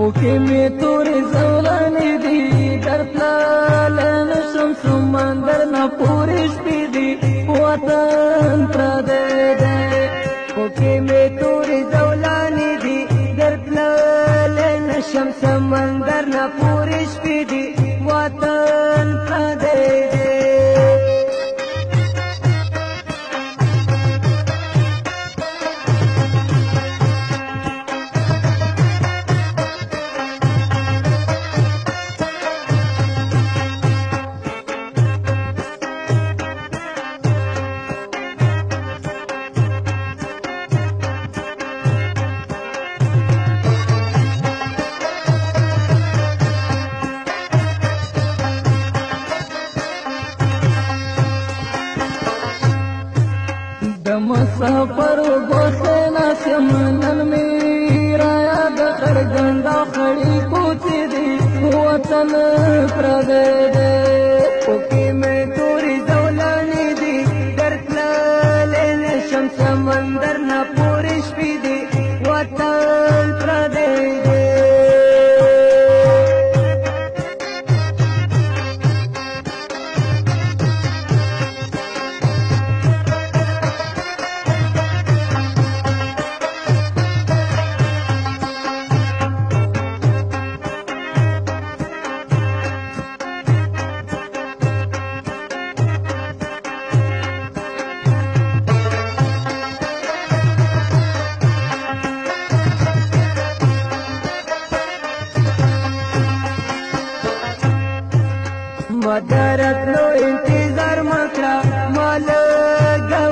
وکې مې تورې زولانې دي درتللی نشم سمندر نه پورې شپې دي وطن پردی دی وکې مې تورې زولانې دي درتللی نشم سمندر نه پورې شپې دي وطن پردی دی مسافر غوښه ناسم نن مې رایاد خړګندا خړې کوڅې دي وطن پردی دی وکې مې تورې زولانې دي درتللی نشم سمندر نه پورې شپې دي وطن پردی دی مدارت لو انتظار مکړه مال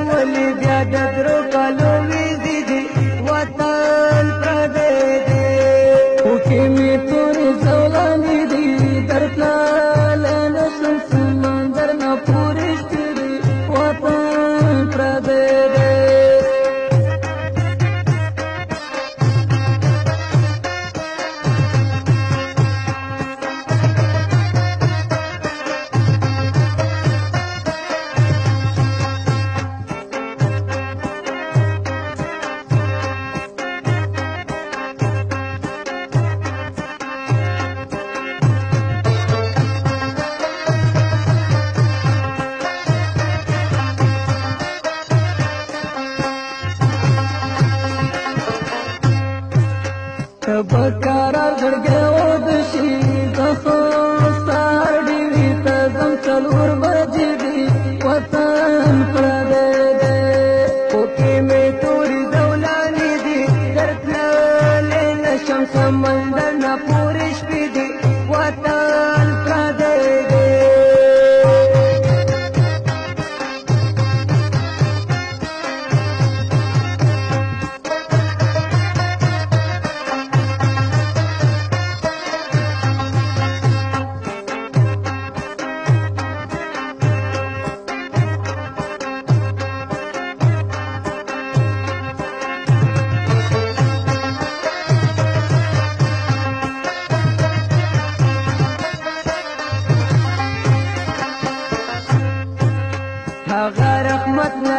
غولې بیا د درو کالو ویزې دي وطن پردی دی وکې مې تورې زولانې دي درتللی نشم سمندر نه پورې شپې دي وطن پردی دی بقرار زړګی ودشي د خو سهار ډېوې ته ځم څلور بجې دي وطن پردی دی وکې مې تورې زولانې دي درتللی نشم سمندر نه پورې شپې دي وطن پردی دی هغه رحمت نه